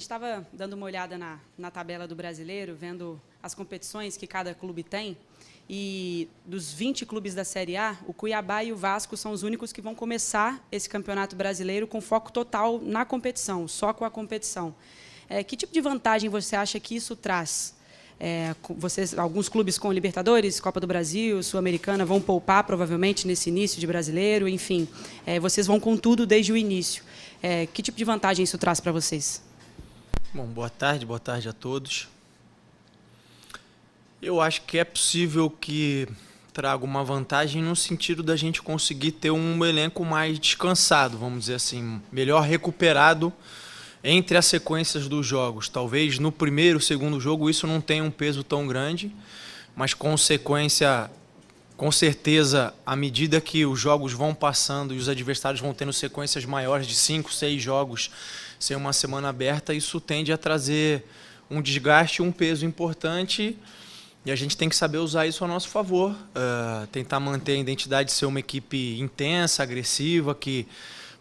Estava dando uma olhada na tabela do Brasileiro, vendo as competições que cada clube tem, e dos 20 clubes da Série A, o Cuiabá e o Vasco são os únicos que vão começar esse Campeonato Brasileiro com foco total na competição, só com a competição. Que tipo de vantagem você acha que isso traz? Alguns clubes com Libertadores, Copa do Brasil, Sul-Americana, vão poupar provavelmente nesse início de Brasileiro, enfim, vocês vão com tudo desde o início. Que tipo de vantagem isso traz para vocês? Bom, boa tarde a todos. Eu acho que é possível que traga uma vantagem no sentido da gente conseguir ter um elenco mais descansado, vamos dizer assim, melhor recuperado entre as sequências dos jogos. Talvez no primeiro, segundo jogo isso não tenha um peso tão grande, mas com certeza, à medida que os jogos vão passando e os adversários vão tendo sequências maiores de 5, 6 jogos sem uma semana aberta, isso tende a trazer um desgaste, um peso importante, e a gente tem que saber usar isso a nosso favor, tentar manter a identidade de ser uma equipe intensa, agressiva, que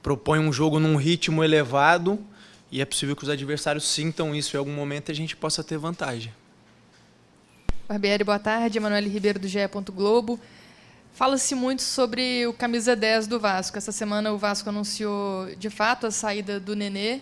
propõe um jogo num ritmo elevado, e é possível que os adversários sintam isso em algum momento e a gente possa ter vantagem. Barbieri, boa tarde. Emanuele Ribeiro, do GE. Globo. Fala-se muito sobre o camisa 10 do Vasco. Essa semana o Vasco anunciou, de fato, a saída do Nenê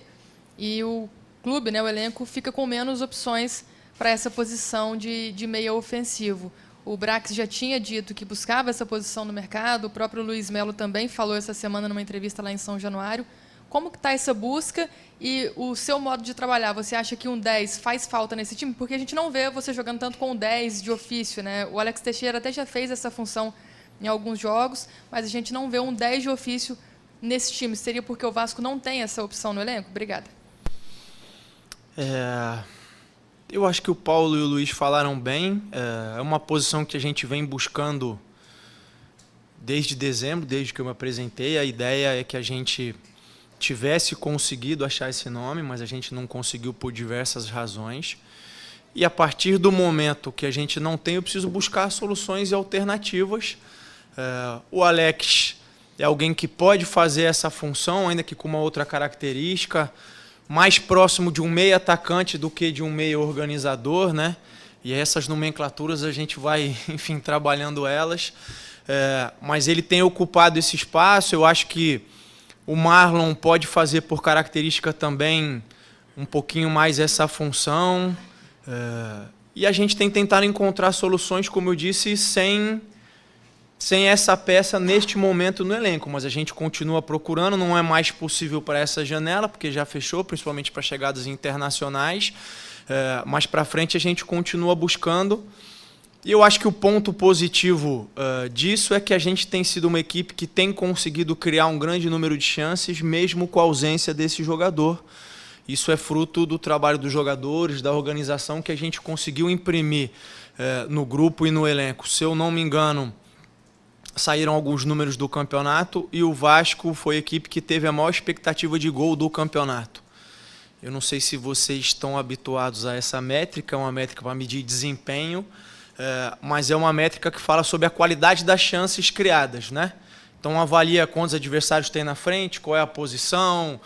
e o clube, o elenco, fica com menos opções para essa posição de meia ofensivo. O Brax já tinha dito que buscava essa posição no mercado, o próprio Luiz Melo também falou essa semana numa entrevista lá em São Januário. Como que está essa busca e o seu modo de trabalhar? Você acha que um 10 faz falta nesse time? Porque a gente não vê você jogando tanto com o 10 de ofício, né? O Alex Teixeira até já fez essa função em alguns jogos, mas a gente não vê um 10 de ofício nesse time. Seria porque o Vasco não tem essa opção no elenco? Obrigada. Eu acho que o Paulo e o Luiz falaram bem. É uma posição que a gente vem buscando desde dezembro, desde que eu me apresentei. A ideia é que a gente tivesse conseguido achar esse nome, mas a gente não conseguiu por diversas razões. E a partir do momento que a gente não tem, eu preciso buscar soluções e alternativas. O Alex é alguém que pode fazer essa função, ainda que com uma outra característica, mais próximo de um meia atacante do que de um meia organizador, né? E essas nomenclaturas a gente vai, enfim, trabalhando elas. Mas ele tem ocupado esse espaço. Eu acho que o Marlon pode fazer, por característica também, um pouquinho mais essa função. E a gente tem tentado encontrar soluções, como eu disse, sem essa peça neste momento no elenco. Mas a gente continua procurando, não é mais possível para essa janela, porque já fechou, principalmente para chegadas internacionais. Mas para frente a gente continua buscando. E eu acho que o ponto positivo disso é que a gente tem sido uma equipe que tem conseguido criar um grande número de chances, mesmo com a ausência desse jogador. Isso é fruto do trabalho dos jogadores, da organização que a gente conseguiu imprimir no grupo e no elenco. Se eu não me engano, saíram alguns números do campeonato e o Vasco foi a equipe que teve a maior expectativa de gol do campeonato. Eu não sei se vocês estão habituados a essa métrica, é uma métrica para medir desempenho, mas é uma métrica que fala sobre a qualidade das chances criadas, né? Então avalia quantos adversários tem na frente, qual é a posição,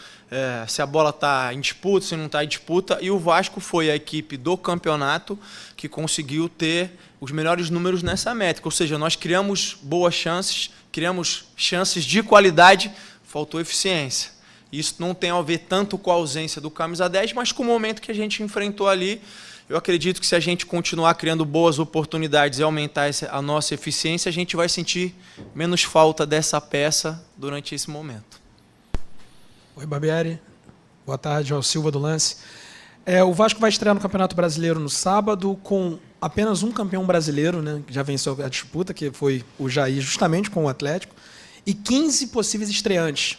se a bola está em disputa, se não está em disputa. E o Vasco foi a equipe do campeonato que conseguiu ter os melhores números nessa métrica. Ou seja, nós criamos boas chances, criamos chances de qualidade, faltou eficiência. Isso não tem a ver tanto com a ausência do camisa 10, mas com o momento que a gente enfrentou ali. Eu acredito que se a gente continuar criando boas oportunidades e aumentar a nossa eficiência, a gente vai sentir menos falta dessa peça durante esse momento. Oi, Barbieri. Boa tarde, João Silva do Lance. O Vasco vai estrear no Campeonato Brasileiro no sábado com apenas um campeão brasileiro, né, que já venceu a disputa, que foi o Jair, justamente com o Atlético, e 15 possíveis estreantes.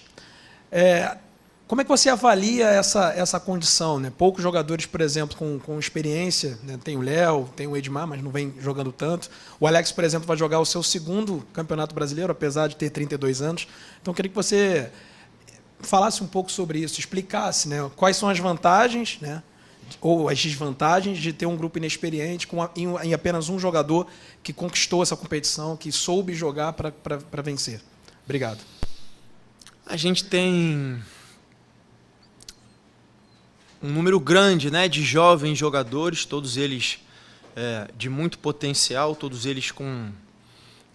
Como é que você avalia essa condição, né? Poucos jogadores, por exemplo, com experiência, né? Tem o Léo, tem o Edmar, mas não vem jogando tanto. O Alex, por exemplo, vai jogar o seu segundo Campeonato Brasileiro, apesar de ter 32 anos. Então, eu queria que você falasse um pouco sobre isso, explicasse, né, quais são as vantagens, né, ou as desvantagens de ter um grupo inexperiente em apenas um jogador que conquistou essa competição, que soube jogar para vencer. Obrigado. A gente tem um número grande, né, de jovens jogadores, todos eles de muito potencial, todos eles com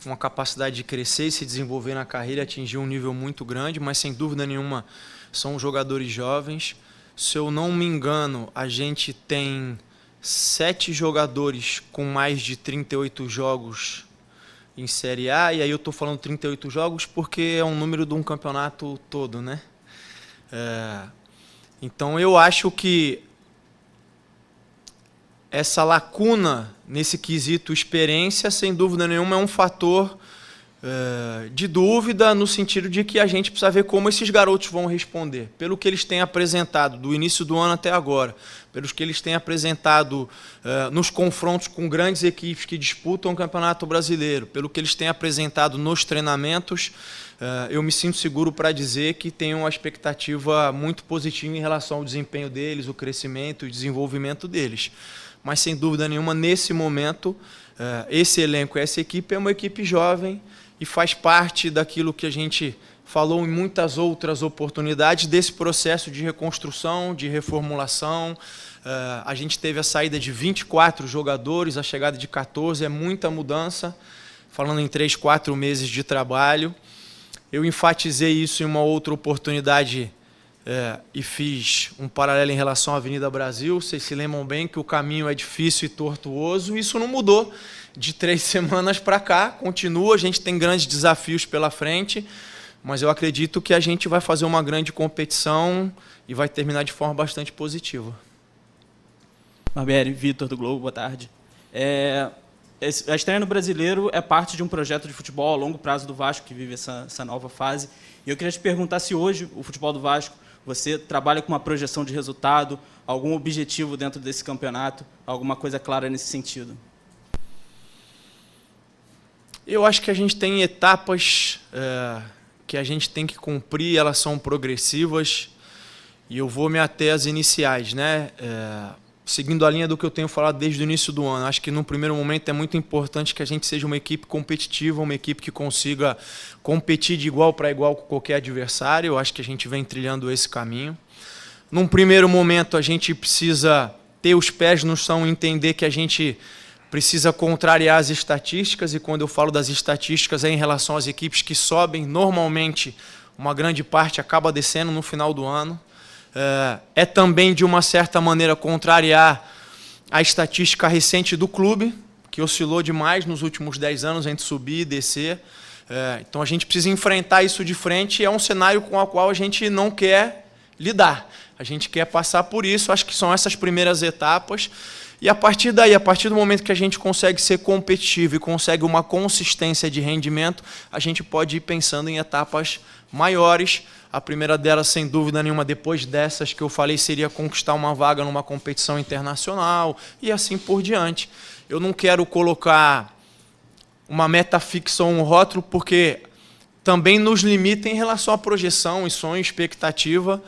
uma capacidade de crescer e se desenvolver na carreira, atingir um nível muito grande, mas sem dúvida nenhuma são jogadores jovens. Se eu não me engano, a gente tem 7 jogadores com mais de 38 jogos em Série A, e aí eu estou falando 38 jogos porque é um número de um campeonato todo, né? Então eu acho que essa lacuna nesse quesito experiência, sem dúvida nenhuma, é um fator de dúvida, no sentido de que a gente precisa ver como esses garotos vão responder, pelo que eles têm apresentado do início do ano até agora, pelos que eles têm apresentado nos confrontos com grandes equipes que disputam o Campeonato Brasileiro, pelo que eles têm apresentado nos treinamentos. Eu me sinto seguro para dizer que tenho uma expectativa muito positiva em relação ao desempenho deles, o crescimento e o desenvolvimento deles. Mas, sem dúvida nenhuma, nesse momento, esse elenco, essa equipe é uma equipe jovem e faz parte daquilo que a gente falou em muitas outras oportunidades, desse processo de reconstrução, de reformulação. A gente teve a saída de 24 jogadores, a chegada de 14, é muita mudança, falando em 3, 4 meses de trabalho. Eu enfatizei isso em uma outra oportunidade e fiz um paralelo em relação à Avenida Brasil. Vocês se lembram bem que o caminho é difícil e tortuoso. Isso não mudou de 3 semanas para cá, continua, a gente tem grandes desafios pela frente, mas eu acredito que a gente vai fazer uma grande competição e vai terminar de forma bastante positiva. Barbieri, Vitor do Globo, boa tarde. A estreia no Brasileiro é parte de um projeto de futebol a longo prazo do Vasco, que vive essa nova fase. E eu queria te perguntar se hoje o futebol do Vasco, você trabalha com uma projeção de resultado, algum objetivo dentro desse campeonato, alguma coisa clara nesse sentido? Eu acho que a gente tem etapas que a gente tem que cumprir, elas são progressivas, e eu vou me ater às iniciais, né? Seguindo a linha do que eu tenho falado desde o início do ano. Acho que, num primeiro momento, é muito importante que a gente seja uma equipe competitiva, uma equipe que consiga competir de igual para igual com qualquer adversário. Eu acho que a gente vem trilhando esse caminho. Num primeiro momento, a gente precisa ter os pés no chão e entender que a gente precisa contrariar as estatísticas, e quando eu falo das estatísticas é em relação às equipes que sobem. Normalmente, uma grande parte acaba descendo no final do ano. É também, de uma certa maneira, contrariar a estatística recente do clube, que oscilou demais nos últimos 10 anos entre subir e descer. Então a gente precisa enfrentar isso de frente, e é um cenário com o qual a gente não quer lidar. A gente quer passar por isso, acho que são essas primeiras etapas. E a partir daí, a partir do momento que a gente consegue ser competitivo e consegue uma consistência de rendimento, a gente pode ir pensando em etapas maiores. A primeira delas, sem dúvida nenhuma, depois dessas que eu falei, seria conquistar uma vaga numa competição internacional e assim por diante. Eu não quero colocar uma meta fixa ou um rótulo, porque também nos limita em relação à projeção e sonho, expectativa.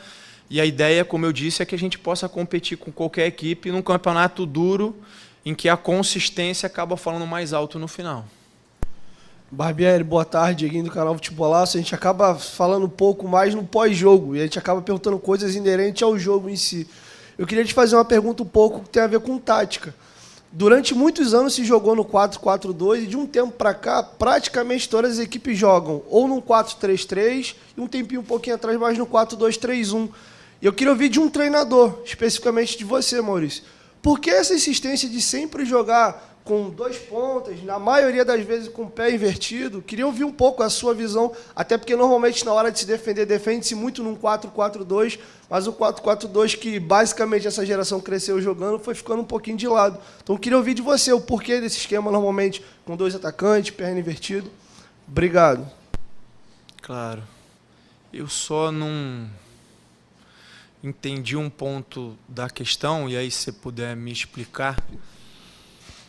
E a ideia, como eu disse, é que a gente possa competir com qualquer equipe num campeonato duro, em que a consistência acaba falando mais alto no final. Barbieri, boa tarde, Dieguinho do canal Futebolaço. A gente acaba falando um pouco mais no pós-jogo e a gente acaba perguntando coisas inerentes ao jogo em si. Eu queria te fazer uma pergunta um pouco que tem a ver com tática. Durante muitos anos se jogou no 4-4-2 e de um tempo para cá, praticamente todas as equipes jogam ou no 4-3-3 e um tempinho um pouquinho atrás mais no 4-2-3-1. E eu queria ouvir de um treinador, especificamente de você, Maurício. Por que essa insistência de sempre jogar com 2 pontas, na maioria das vezes com o pé invertido? Queria ouvir um pouco a sua visão, até porque normalmente na hora de se defender, defende-se muito num 4-4-2, mas o 4-4-2 que basicamente essa geração cresceu jogando foi ficando um pouquinho de lado. Então queria ouvir de você o porquê desse esquema normalmente com 2 atacantes, perna invertido. Obrigado. Claro. Eu só não entendi um ponto da questão, e aí se você puder me explicar.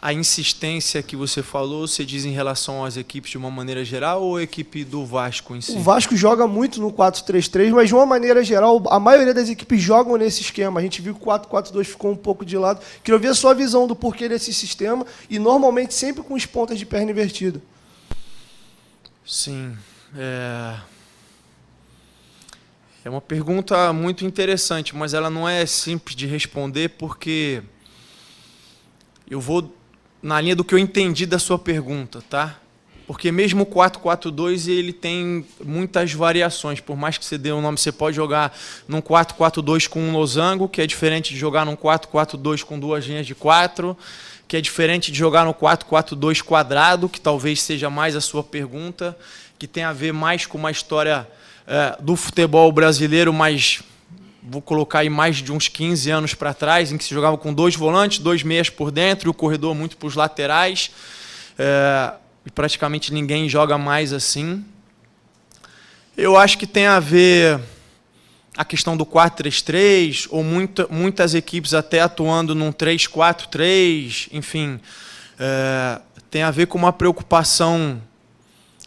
A insistência que você falou, você diz em relação às equipes de uma maneira geral ou a equipe do Vasco em si? O Vasco joga muito no 4-3-3, mas de uma maneira geral, a maioria das equipes jogam nesse esquema. A gente viu que o 4-4-2 ficou um pouco de lado. Queria ouvir a sua visão do porquê desse sistema e normalmente sempre com os pontas de perna invertida. Sim. É uma pergunta muito interessante, mas ela não é simples de responder, porque eu vou na linha do que eu entendi da sua pergunta, tá? Porque mesmo o 4-4-2 ele tem muitas variações. Por mais que você dê um nome, você pode jogar num 4-4-2 com um losango, que é diferente de jogar num 4-4-2 com duas linhas de 4, que é diferente de jogar no 4-4-2 quadrado, que talvez seja mais a sua pergunta, que tem a ver mais com uma história do futebol brasileiro, mas vou colocar aí mais de uns 15 anos para trás, em que se jogava com 2 volantes, 2 meias por dentro, e o corredor muito para os laterais. E praticamente ninguém joga mais assim. Eu acho que tem a ver a questão do 4-3-3, ou muitas equipes até atuando num 3-4-3, enfim. Tem a ver com uma preocupação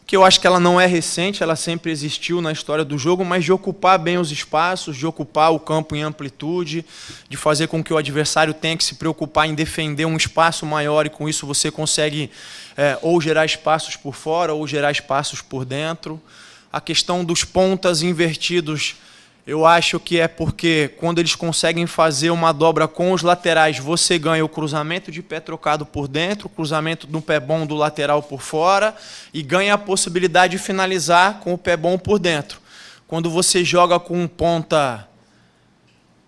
que eu acho que ela não é recente, ela sempre existiu na história do jogo, mas de ocupar bem os espaços, de ocupar o campo em amplitude, de fazer com que o adversário tenha que se preocupar em defender um espaço maior, e com isso você consegue ou gerar espaços por fora ou gerar espaços por dentro. A questão dos pontas invertidos, eu acho que é porque quando eles conseguem fazer uma dobra com os laterais, você ganha o cruzamento de pé trocado por dentro, o cruzamento do pé bom do lateral por fora, e ganha a possibilidade de finalizar com o pé bom por dentro. Quando você joga com um ponta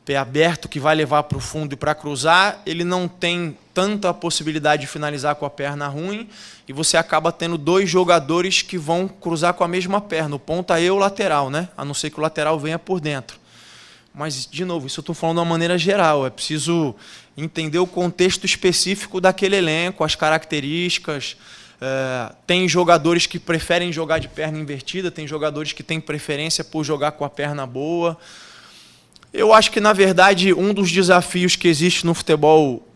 pé aberto que vai levar para o fundo e para cruzar, ele não tem tanta possibilidade de finalizar com a perna ruim, e você acaba tendo 2 jogadores que vão cruzar com a mesma perna, o ponta e o lateral, né? A não ser que o lateral venha por dentro. Mas, de novo, isso eu estou falando de uma maneira geral, é preciso entender o contexto específico daquele elenco, as características. Tem jogadores que preferem jogar de perna invertida, tem jogadores que têm preferência por jogar com a perna boa. Eu acho que, na verdade, um dos desafios que existe no futebol,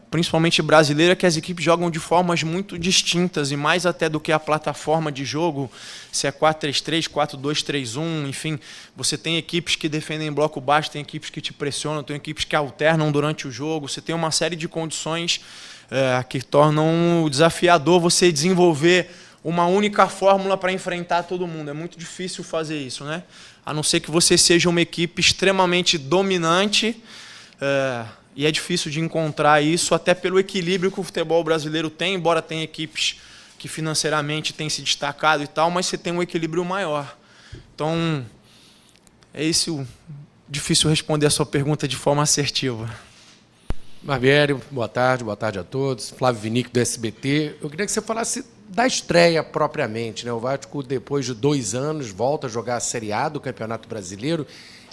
principalmente brasileiro, é que as equipes jogam de formas muito distintas, e mais até do que a plataforma de jogo, se é 4-3-3, 4-2-3-1, enfim, você tem equipes que defendem bloco baixo, tem equipes que te pressionam, tem equipes que alternam durante o jogo, você tem uma série de condições que tornam desafiador você desenvolver uma única fórmula para enfrentar todo mundo. É muito difícil fazer isso, né? A não ser que você seja uma equipe extremamente dominante, e é difícil de encontrar isso, até pelo equilíbrio que o futebol brasileiro tem, embora tenha equipes que financeiramente têm se destacado e tal, mas você tem um equilíbrio maior. Então, é isso. Difícil responder a sua pergunta de forma assertiva. Barbieri, boa tarde a todos. Flávio Vinick, do SBT. Eu queria que você falasse da estreia propriamente, né? O Vasco, depois de 2 anos, volta a jogar a Série A do Campeonato Brasileiro,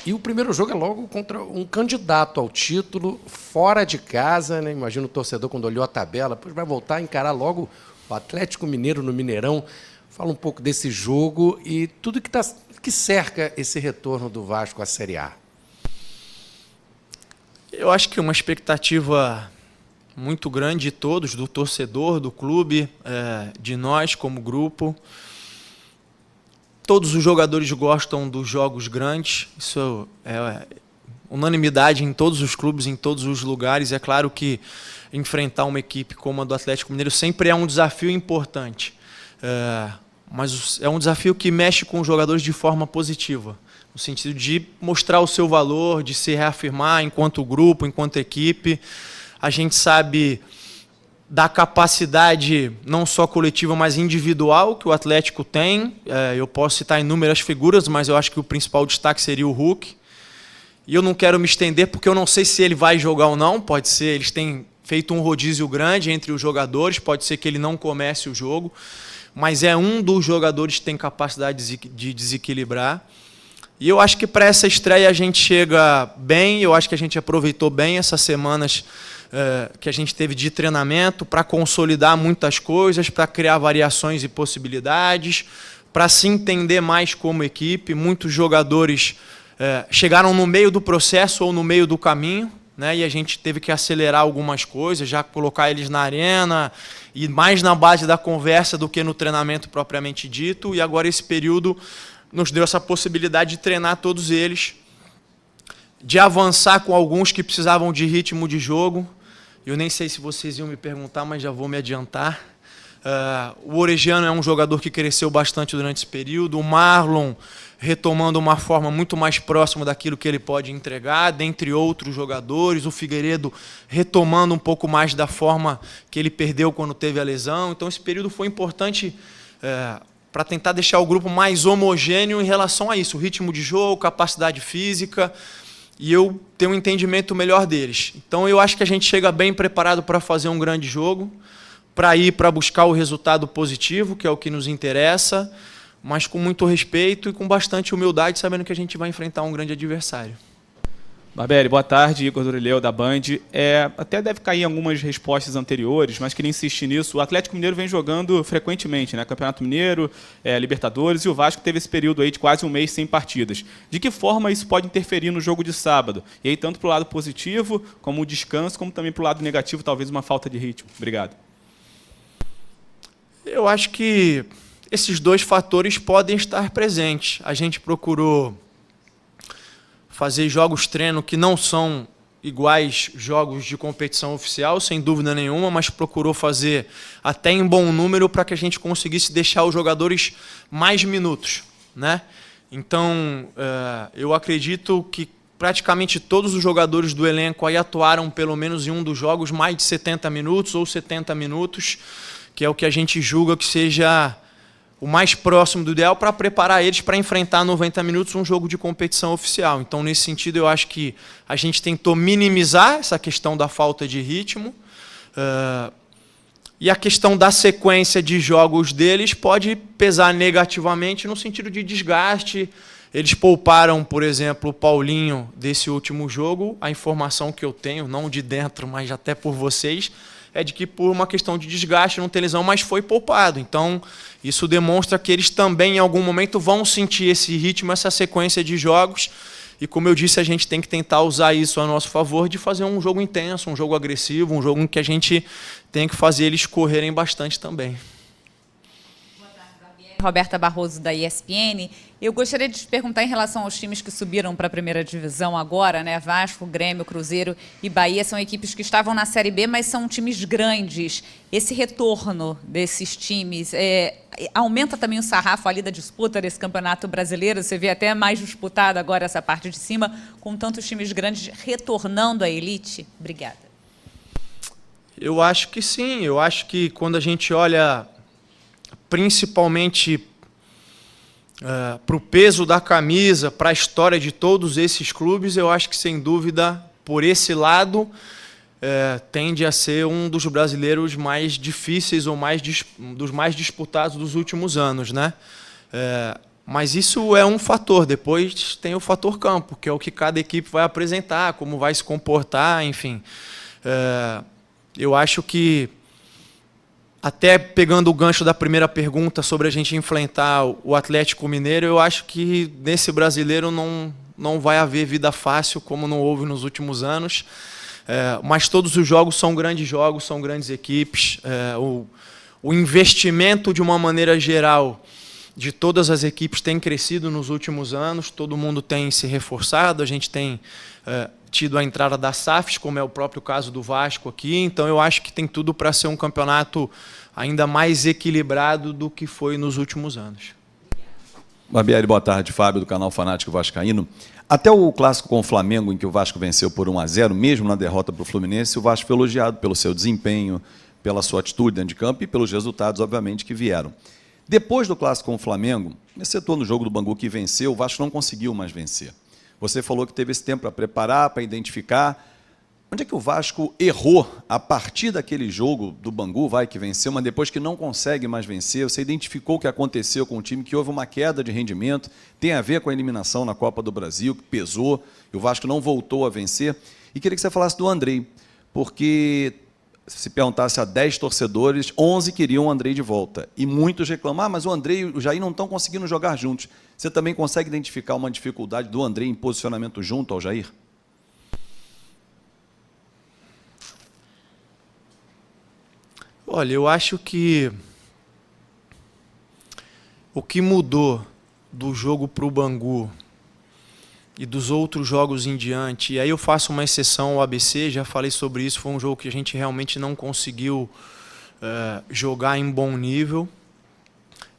e o primeiro jogo é logo contra um candidato ao título, fora de casa, né? Imagina o torcedor, quando olhou a tabela, depois vai voltar a encarar logo o Atlético Mineiro no Mineirão. Fala um pouco desse jogo e tudo que cerca esse retorno do Vasco à Série A. Eu acho que uma expectativa muito grande de todos, do torcedor, do clube, de nós como grupo. Todos os jogadores gostam dos jogos grandes, isso é unanimidade em todos os clubes, em todos os lugares. É claro que enfrentar uma equipe como a do Atlético Mineiro sempre é um desafio importante, mas é um desafio que mexe com os jogadores de forma positiva, no sentido de mostrar o seu valor, de se reafirmar enquanto grupo, enquanto equipe. A gente sabe da capacidade não só coletiva, mas individual que o Atlético tem. Eu posso citar inúmeras figuras, mas eu acho que o principal destaque seria o Hulk. E eu não quero me estender, porque eu não sei se ele vai jogar ou não. Pode ser, eles têm feito um rodízio grande entre os jogadores, pode ser que ele não comece o jogo, mas é um dos jogadores que tem capacidade de desequilibrar. E eu acho que para essa estreia a gente chega bem, eu acho que a gente aproveitou bem essas semanas que a gente teve de treinamento para consolidar muitas coisas, para criar variações e possibilidades, para se entender mais como equipe. Muitos jogadores chegaram no meio do processo ou no meio do caminho, né, e a gente teve que acelerar algumas coisas, já colocar eles na arena, e mais na base da conversa do que no treinamento propriamente dito. E agora esse período nos deu essa possibilidade de treinar todos eles, de avançar com alguns que precisavam de ritmo de jogo. Eu nem sei se vocês iam me perguntar, mas já vou me adiantar. O Orejano é um jogador que cresceu bastante durante esse período. O Marlon retomando uma forma muito mais próxima daquilo que ele pode entregar, dentre outros jogadores. O Figueiredo retomando um pouco mais da forma que ele perdeu quando teve a lesão. Então, esse período foi importante para tentar deixar o grupo mais homogêneo em relação a isso. O ritmo de jogo, capacidade física, e eu tenho um entendimento melhor deles. Então, eu acho que a gente chega bem preparado para fazer um grande jogo, para buscar o resultado positivo, que é o que nos interessa, mas com muito respeito e com bastante humildade, sabendo que a gente vai enfrentar um grande adversário. Barbieri, boa tarde. Igor Dorileu, da Band. Até deve cair em algumas respostas anteriores, mas queria insistir nisso. O Atlético Mineiro vem jogando frequentemente, né? Campeonato Mineiro, Libertadores, e o Vasco teve esse período aí de quase um mês sem partidas. De que forma isso pode interferir no jogo de sábado? E aí, tanto para o lado positivo, como o descanso, como também para o lado negativo, talvez uma falta de ritmo. Obrigado. Eu acho que esses dois fatores podem estar presentes. A gente procurou fazer jogos-treino que não são iguais jogos de competição oficial, sem dúvida nenhuma, mas procurou fazer até em bom número para que a gente conseguisse deixar os jogadores mais minutos, né? Então, eu acredito que praticamente todos os jogadores do elenco aí atuaram pelo menos em um dos jogos mais de 70 minutos ou 70 minutos, que é o que a gente julga que seja o mais próximo do ideal para preparar eles para enfrentar 90 minutos um jogo de competição oficial. Então, nesse sentido, eu acho que a gente tentou minimizar essa questão da falta de ritmo. E a questão da sequência de jogos deles pode pesar negativamente no sentido de desgaste. Eles pouparam, por exemplo, o Paulinho desse último jogo. A informação que eu tenho, não de dentro, mas até por vocês, é de que por uma questão de desgaste, não ter lesão, mas foi poupado. Então, isso demonstra que eles também, em algum momento, vão sentir esse ritmo, essa sequência de jogos. E, como eu disse, a gente tem que tentar usar isso a nosso favor, de fazer um jogo intenso, um jogo agressivo, um jogo em que a gente tem que fazer eles correrem bastante também. Roberta Barroso, da ESPN. Eu gostaria de te perguntar em relação aos times que subiram para a primeira divisão agora, né? Vasco, Grêmio, Cruzeiro e Bahia são equipes que estavam na Série B, mas são times grandes. Esse retorno desses times aumenta também o sarrafo ali da disputa desse campeonato brasileiro? Você vê até mais disputado agora essa parte de cima, com tantos times grandes retornando à elite? Obrigada. Eu acho que sim. Eu acho que quando a gente olha principalmente para o peso da camisa, para a história de todos esses clubes, eu acho que, sem dúvida, por esse lado, tende a ser um dos brasileiros mais difíceis ou dos mais disputados dos últimos anos, né? Mas isso é um fator. Depois tem o fator campo, que é o que cada equipe vai apresentar, como vai se comportar, enfim. Eu acho que, até pegando o gancho da primeira pergunta sobre a gente enfrentar o Atlético Mineiro, eu acho que nesse brasileiro não vai haver vida fácil, como não houve nos últimos anos. Mas todos os jogos, são grandes equipes. O investimento, de uma maneira geral, de todas as equipes tem crescido nos últimos anos, todo mundo tem se reforçado, a gente tem tido a entrada da SAFs, como é o próprio caso do Vasco aqui, então eu acho que tem tudo para ser um campeonato ainda mais equilibrado do que foi nos últimos anos. Barbieri, boa tarde. Fábio, do canal Fanático Vascaíno. Até o clássico com o Flamengo, em que o Vasco venceu por 1-0, mesmo na derrota para o Fluminense, o Vasco foi elogiado pelo seu desempenho, pela sua atitude dentro de campo e pelos resultados, obviamente, que vieram. Depois do clássico com o Flamengo, excetuando no jogo do Bangu que venceu, o Vasco não conseguiu mais vencer. Você falou que teve esse tempo para preparar, para identificar. Onde é que o Vasco errou a partir daquele jogo do Bangu, que venceu, mas depois que não consegue mais vencer? Você identificou o que aconteceu com o time, que houve uma queda de rendimento, tem a ver com a eliminação na Copa do Brasil, que pesou, e o Vasco não voltou a vencer. E queria que você falasse do Andrei, porque se perguntasse a 10 torcedores, 11 queriam o Andrei de volta. E muitos reclamam, mas o Andrei e o Jair não estão conseguindo jogar juntos. Você também consegue identificar uma dificuldade do Andrei em posicionamento junto ao Jair? Olha, eu acho que o que mudou do jogo para o Bangu e dos outros jogos em diante, e aí eu faço uma exceção ao ABC, já falei sobre isso, foi um jogo que a gente realmente não conseguiu jogar em bom nível.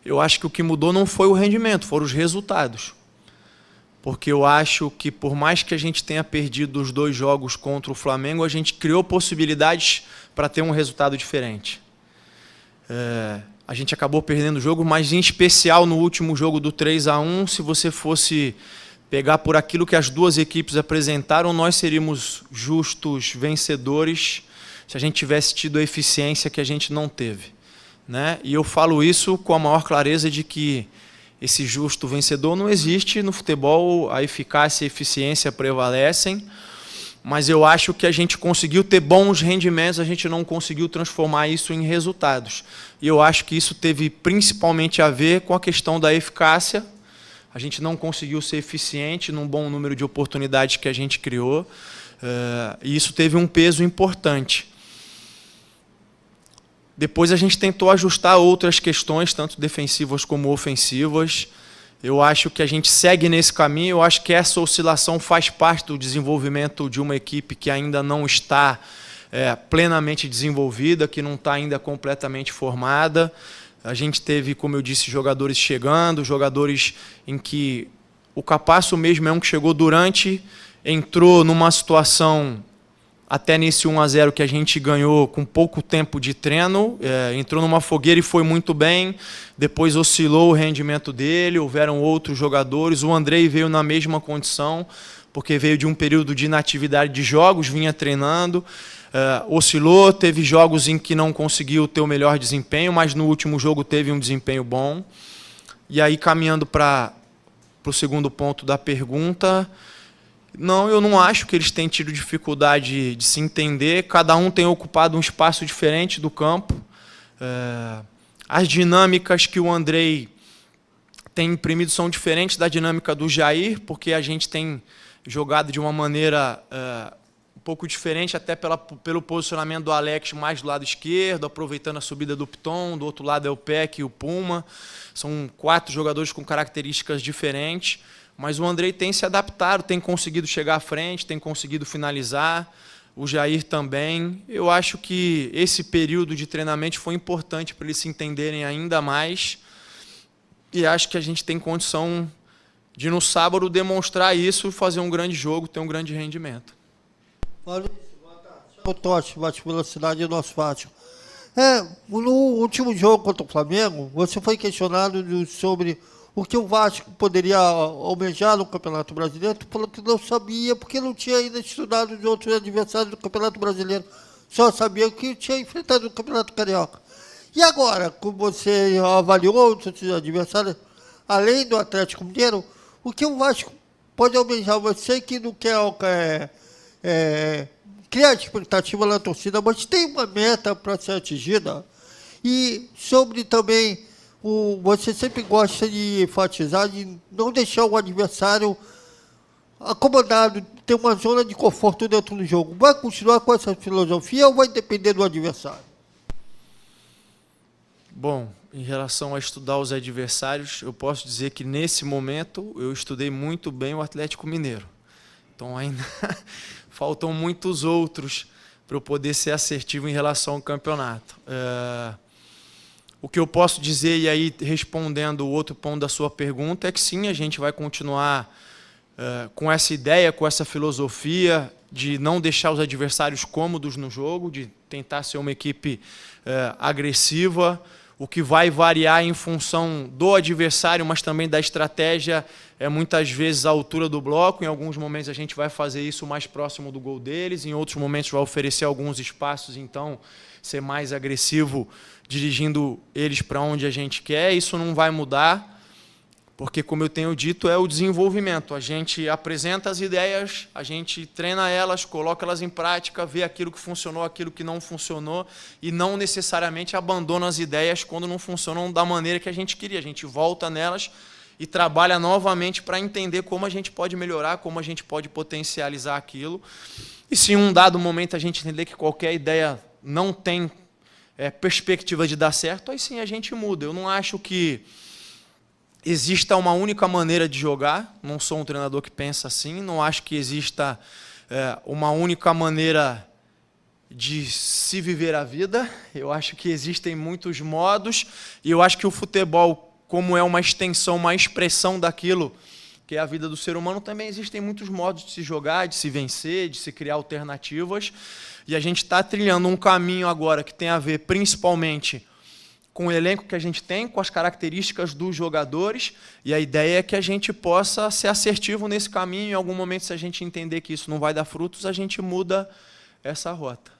Eu acho que o que mudou não foi o rendimento, foram os resultados. Porque eu acho que, por mais que a gente tenha perdido os 2 jogos contra o Flamengo, a gente criou possibilidades para ter um resultado diferente. A gente acabou perdendo o jogo, mas em especial no último jogo do 3-1, se você fosse pegar por aquilo que as 2 equipes apresentaram, nós seríamos justos vencedores se a gente tivesse tido a eficiência que a gente não teve, né? E eu falo isso com a maior clareza de que esse justo vencedor não existe no futebol, a eficácia e a eficiência prevalecem, mas eu acho que a gente conseguiu ter bons rendimentos, a gente não conseguiu transformar isso em resultados. E eu acho que isso teve principalmente a ver com a questão da eficácia. A gente não conseguiu ser eficiente num bom número de oportunidades que a gente criou, e isso teve um peso importante. Depois a gente tentou ajustar outras questões, tanto defensivas como ofensivas. Eu acho que a gente segue nesse caminho, eu acho que essa oscilação faz parte do desenvolvimento de uma equipe que ainda não está plenamente desenvolvida, que não está ainda completamente formada. A gente teve, como eu disse, jogadores chegando, jogadores em que o Capasso mesmo é um que chegou durante, entrou numa situação, até nesse 1-0 que a gente ganhou com pouco tempo de treino, entrou numa fogueira e foi muito bem, depois oscilou o rendimento dele, houveram outros jogadores, o Andrei veio na mesma condição, porque veio de um período de inatividade de jogos, vinha treinando, oscilou, teve jogos em que não conseguiu ter o melhor desempenho, mas no último jogo teve um desempenho bom. E aí, caminhando para o segundo ponto da pergunta, não, eu não acho que eles tenham tido dificuldade de se entender, cada um tem ocupado um espaço diferente do campo. As dinâmicas que o Andrei tem imprimido são diferentes da dinâmica do Jair, porque a gente tem jogado de uma maneira um pouco diferente, até pelo posicionamento do Alex mais do lado esquerdo, aproveitando a subida do Piton, do outro lado é o Peck e o Puma. São 4 jogadores com características diferentes, mas o Andrei tem se adaptado, tem conseguido chegar à frente, tem conseguido finalizar, o Jair também. Eu acho que esse período de treinamento foi importante para eles se entenderem ainda mais, e acho que a gente tem condição de, no sábado, demonstrar isso, fazer um grande jogo, ter um grande rendimento. Boa tarde. O Totti, bate velocidade do nosso Vasco. No último jogo contra o Flamengo, você foi questionado sobre o que o Vasco poderia almejar no Campeonato Brasileiro. Tu falou que não sabia, porque não tinha ainda estudado de outros adversários do Campeonato Brasileiro. Só sabia o que tinha enfrentado no Campeonato Carioca. E agora, como você avaliou outros adversários, além do Atlético Mineiro, o que o Vasco pode almejar? Você que não quer criar expectativa na torcida, mas tem uma meta para ser atingida. E sobre também, você sempre gosta de enfatizar, de não deixar o adversário acomodado, ter uma zona de conforto dentro do jogo. Vai continuar com essa filosofia ou vai depender do adversário? Bom, em relação a estudar os adversários, eu posso dizer que nesse momento eu estudei muito bem o Atlético Mineiro. Então ainda faltam muitos outros para eu poder ser assertivo em relação ao campeonato. O que eu posso dizer, e aí respondendo o outro ponto da sua pergunta, é que sim, a gente vai continuar com essa ideia, com essa filosofia de não deixar os adversários cômodos no jogo, de tentar ser uma equipe agressiva. O que vai variar em função do adversário, mas também da estratégia, é muitas vezes a altura do bloco. Em alguns momentos a gente vai fazer isso mais próximo do gol deles, em outros momentos vai oferecer alguns espaços, então ser mais agressivo, dirigindo eles para onde a gente quer. Isso não vai mudar, porque, como eu tenho dito, é o desenvolvimento. A gente apresenta as ideias, a gente treina elas, coloca elas em prática, vê aquilo que funcionou, aquilo que não funcionou, e não necessariamente abandona as ideias quando não funcionam da maneira que a gente queria. A gente volta nelas e trabalha novamente para entender como a gente pode melhorar, como a gente pode potencializar aquilo. E se em um dado momento a gente entender que qualquer ideia não tem perspectiva de dar certo, aí sim a gente muda. Eu não acho que exista uma única maneira de jogar, não sou um treinador que pensa assim, não acho que exista uma única maneira de se viver a vida. Eu acho que existem muitos modos, e eu acho que o futebol, como é uma extensão, uma expressão daquilo que é a vida do ser humano, também existem muitos modos de se jogar, de se vencer, de se criar alternativas. E a gente está trilhando um caminho agora que tem a ver principalmente com o elenco que a gente tem, com as características dos jogadores, e a ideia é que a gente possa ser assertivo nesse caminho. Em algum momento, se a gente entender que isso não vai dar frutos, a gente muda essa rota.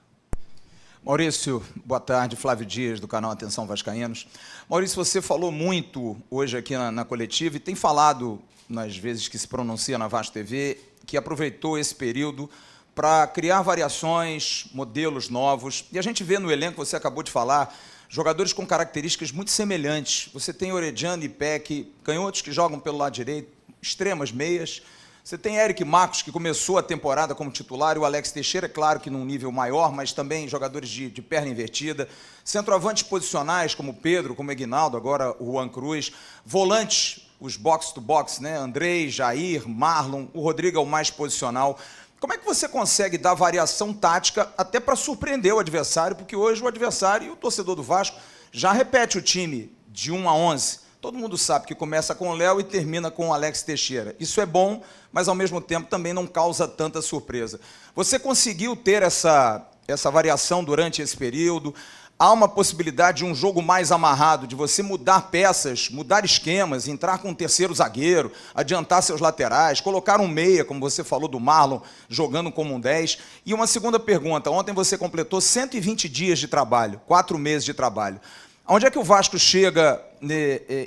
Maurício, boa tarde. Flávio Dias, do canal Atenção Vascaínos. Maurício, você falou muito hoje aqui na coletiva e tem falado, nas vezes que se pronuncia na Vasco TV, que aproveitou esse período para criar variações, modelos novos. E a gente vê no elenco, você acabou de falar, jogadores com características muito semelhantes. Você tem Orediano e Peck, canhotos que jogam pelo lado direito, extremas, meias. Você tem Eric Marcos, que começou a temporada como titular, e o Alex Teixeira, claro que num nível maior, mas também jogadores de perna invertida. Centroavantes posicionais, como Pedro, como Aguinaldo, agora o Juan Cruz. Volantes, os box-to-box, né? Andrei, Jair, Marlon, o Rodrigo é o mais posicional. Como é que você consegue dar variação tática até para surpreender o adversário? Porque hoje o adversário e o torcedor do Vasco já repete o time de 1 a 11. Todo mundo sabe que começa com o Léo e termina com o Alex Teixeira. Isso é bom, mas ao mesmo tempo também não causa tanta surpresa. Você conseguiu ter essa variação durante esse período? Há uma possibilidade de um jogo mais amarrado, de você mudar peças, mudar esquemas, entrar com um terceiro zagueiro, adiantar seus laterais, colocar um meia, como você falou do Marlon, jogando como um 10. E uma segunda pergunta, ontem você completou 120 dias de trabalho, 4 meses de trabalho. Onde é que o Vasco chega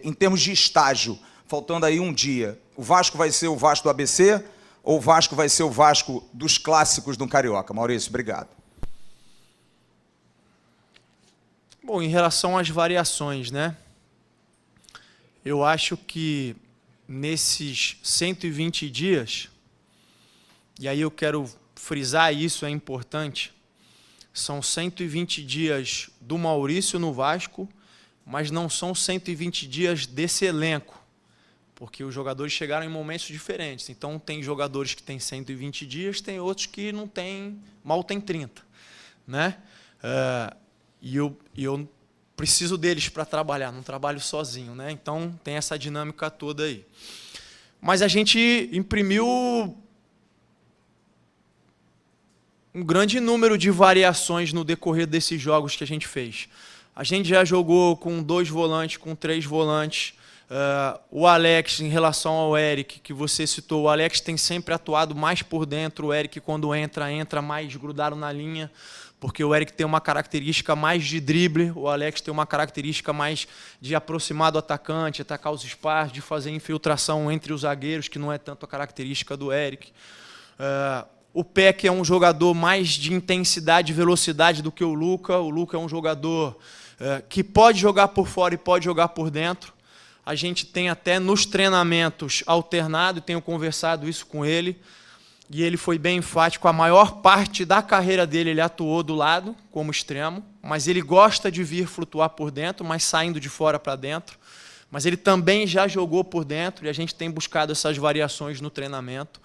em termos de estágio, faltando aí um dia? O Vasco vai ser o Vasco do ABC ou o Vasco vai ser o Vasco dos clássicos do Carioca? Maurício, obrigado. Bom, em relação às variações, né? Eu acho que nesses 120 dias, e aí eu quero frisar isso, é importante, são 120 dias do Maurício no Vasco, mas não são 120 dias desse elenco, porque os jogadores chegaram em momentos diferentes. Então, tem jogadores que têm 120 dias, tem outros que não têm, mal tem 30, né? E eu preciso deles para trabalhar, não trabalho sozinho, né? Então, tem essa dinâmica toda aí. Mas a gente imprimiu um grande número de variações no decorrer desses jogos que a gente fez. A gente já jogou com 2 volantes, com 3 volantes. O Alex, em relação ao Eric, que você citou, o Alex tem sempre atuado mais por dentro. O Eric, quando entra mais grudado na linha, porque o Eric tem uma característica mais de drible, o Alex tem uma característica mais de aproximar do atacante, atacar os espaços, de fazer infiltração entre os zagueiros, que não é tanto a característica do Eric. O Peck é um jogador mais de intensidade e velocidade do que o Luca. O Luca é um jogador que pode jogar por fora e pode jogar por dentro. A gente tem até nos treinamentos alternado, e tenho conversado isso com ele, e ele foi bem enfático. A maior parte da carreira dele ele atuou do lado, como extremo, mas ele gosta de vir flutuar por dentro, mas saindo de fora para dentro. Mas ele também já jogou por dentro, e a gente tem buscado essas variações no treinamento.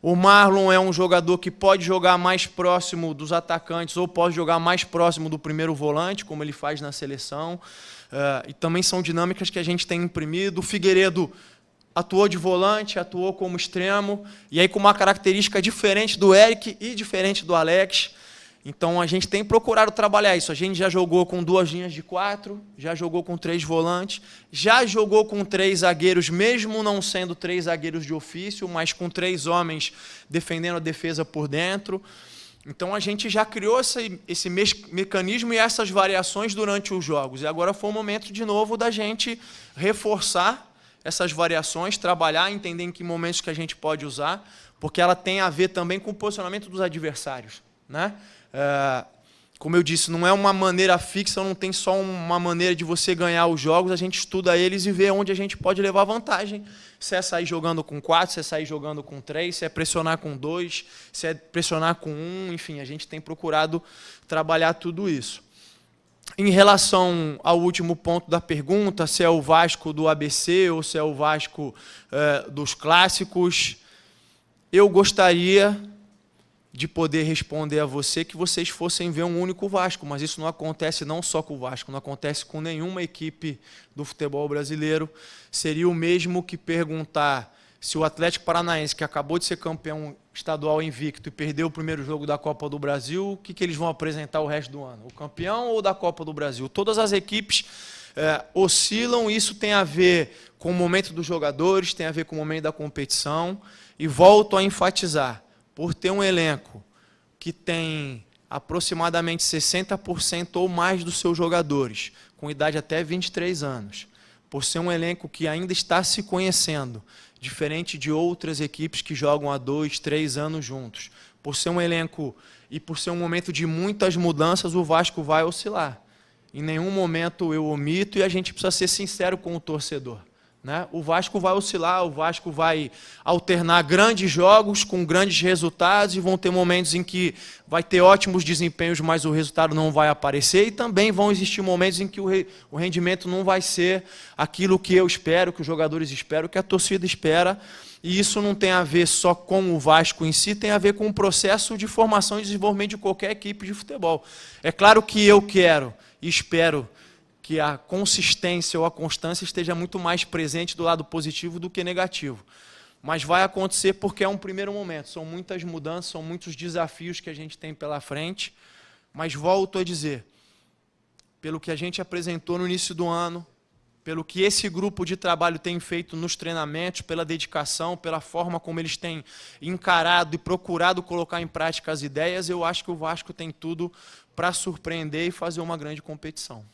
O Marlon é um jogador que pode jogar mais próximo dos atacantes ou pode jogar mais próximo do primeiro volante, como ele faz na seleção. E também são dinâmicas que a gente tem imprimido. O Figueiredo atuou de volante, atuou como extremo, e aí com uma característica diferente do Eric e diferente do Alex. Então, a gente tem procurado trabalhar isso. A gente já jogou com 2 linhas de 4, já jogou com 3 volantes, já jogou com 3 zagueiros, mesmo não sendo 3 zagueiros de ofício, mas com 3 homens defendendo a defesa por dentro. Então, a gente já criou esse mecanismo e essas variações durante os jogos. E agora foi o momento, de novo, da gente reforçar essas variações, trabalhar, entender em que momentos que a gente pode usar, porque ela tem a ver também com o posicionamento dos adversários, né? Como eu disse, não é uma maneira fixa, não tem só uma maneira de você ganhar os jogos, a gente estuda eles e vê onde a gente pode levar vantagem. Se é sair jogando com 4, se é sair jogando com 3, se é pressionar com 2, se é pressionar com 1, enfim, a gente tem procurado trabalhar tudo isso. Em relação ao último ponto da pergunta, se é o Vasco do ABC ou se é o Vasco dos clássicos, eu gostaria de poder responder a você que vocês fossem ver um único Vasco, mas isso não acontece não só com o Vasco, não acontece com nenhuma equipe do futebol brasileiro. Seria o mesmo que perguntar se o Atlético Paranaense, que acabou de ser campeão estadual invicto e perdeu o primeiro jogo da Copa do Brasil, o que eles vão apresentar o resto do ano? O campeão ou da Copa do Brasil? Todas as equipes oscilam, isso tem a ver com o momento dos jogadores, tem a ver com o momento da competição, e volto a enfatizar, por ter um elenco que tem aproximadamente 60% ou mais dos seus jogadores, com idade até 23 anos, por ser um elenco que ainda está se conhecendo, diferente de outras equipes que jogam há 2, 3 anos juntos, por ser um elenco e por ser um momento de muitas mudanças, o Vasco vai oscilar. Em nenhum momento eu omito, e a gente precisa ser sincero com o torcedor, né? O Vasco vai oscilar, o Vasco vai alternar grandes jogos com grandes resultados, e vão ter momentos em que vai ter ótimos desempenhos, mas o resultado não vai aparecer, e também vão existir momentos em que o rendimento não vai ser aquilo que eu espero, que os jogadores esperam, que a torcida espera. E isso não tem a ver só com o Vasco em si, tem a ver com o processo de formação e desenvolvimento de qualquer equipe de futebol. É claro que eu quero e espero que a consistência ou a constância esteja muito mais presente do lado positivo do que negativo. Mas vai acontecer porque é um primeiro momento. São muitas mudanças, são muitos desafios que a gente tem pela frente. Mas volto a dizer, pelo que a gente apresentou no início do ano, pelo que esse grupo de trabalho tem feito nos treinamentos, pela dedicação, pela forma como eles têm encarado e procurado colocar em prática as ideias, eu acho que o Vasco tem tudo para surpreender e fazer uma grande competição.